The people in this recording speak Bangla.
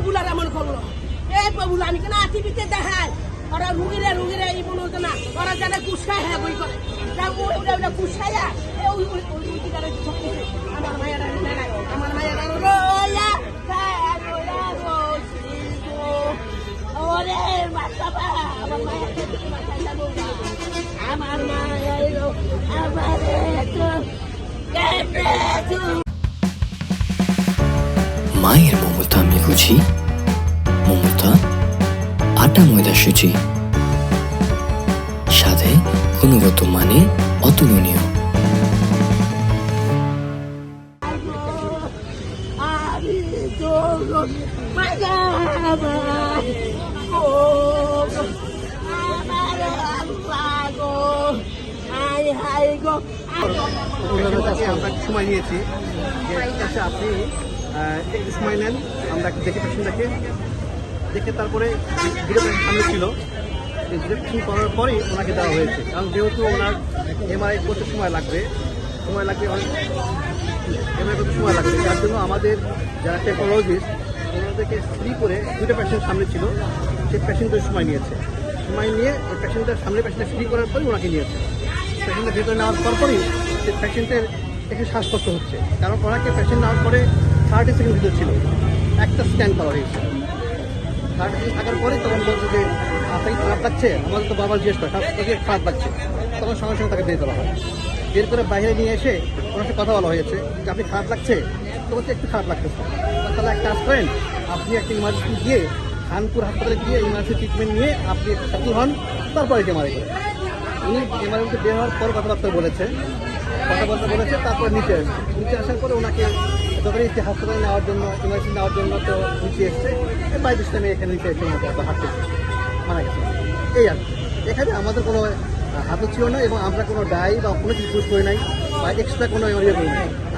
প্রভুলার এমন করলো এই প্রভুল আমি কেন টিভিতে দেখাই ওরা রুগীরা এই বলতো না ওরা যারা কুসায় হ্যাঁ বই করে ওটা কুসাইয়া আমার মায়েরা আমার মায়েরা ওরে বাচ্চা আমার মায়ের আমার মায়ের আমার মায়ের মমতা আমি বুঝি, মমতা আটা ময়দা সুচি, স্বাদে গুণগত মানে অতুলনীয়। আমরা সময় নিয়েছি যে আপনি একটু সময় নেন, আমরা দেখে পেশেন্টটাকে দেখে তারপরে দুটো পেশেন্ট সামনে ছিল, দুটো পেশেন্ট করার পরেই ওনাকে দেওয়া হয়েছে। কারণ যেহেতু ওনার এমআরআই করতে সময় লাগবে এমআরআই করতে সময় লাগবে, যার জন্য আমাদের যারা টেকনোলজিস্ট ওনাদেরকে ফ্রি করে দুটো পেশেন্ট সামনে ছিল, সেই পেশেন্টের সময় নিয়ে ওই পেশেন্টের সামনে পেশেন্টটা ফ্রি করার পরেই ওনাকে নিয়েছে। পেশেন্টের ভিতরে নেওয়ার পরপরই সেই পেশেন্টের একটু শ্বাসকষ্ট হচ্ছে, কারণ ওনাকে পেশেন্ট নেওয়ার পরে 30 সেকেন্ড ভিতর ছিল, একটা স্ক্যান করা হয়েছে। 30 সেকেন্ড থাকার পরে তখন বলছে যে আপনাকে খারাপ লাগছে, আমাদের তো বাবার জিজ্ঞেস করে তাকে খারাপ লাগছে, তখন সঙ্গে সঙ্গে তাকে বের করা হয়। বের করে বাইরে নিয়ে এসে ওনার সাথে কথা বলা হয়েছে যে আপনি খারাপ লাগছে, তো বলছে একটু খারাপ লাগতেছে, তাহলে এক কাজ করেন আপনি একটা ইমার্জেন্সি গিয়ে খানপুর হাসপাতালে গিয়ে ইমার্জেন্সি ট্রিটমেন্ট নিয়ে আপনি একটু সাথী হন, তারপরে এমআরআই করেন। উনি এমআরআই বের হওয়ার পর কথাবার্তা বলেছে, তারপরে নিচে আসার পরে ওনাকে যখন হাসপাতালে নেওয়ার জন্য ইমার্জেন্সি নেওয়ার জন্য তো নিচে এসছে, বাইরে টাইমে এখানে নিচে এসে হাঁটতে মারা গেছে। এই আর এখানে আমাদের কোনো হাতও ছিল না এবং আমরা কোনো ডাই বা কোনো কিছু করি নাই বা এক্সট্রা কোনো ইয়ে করি নাই।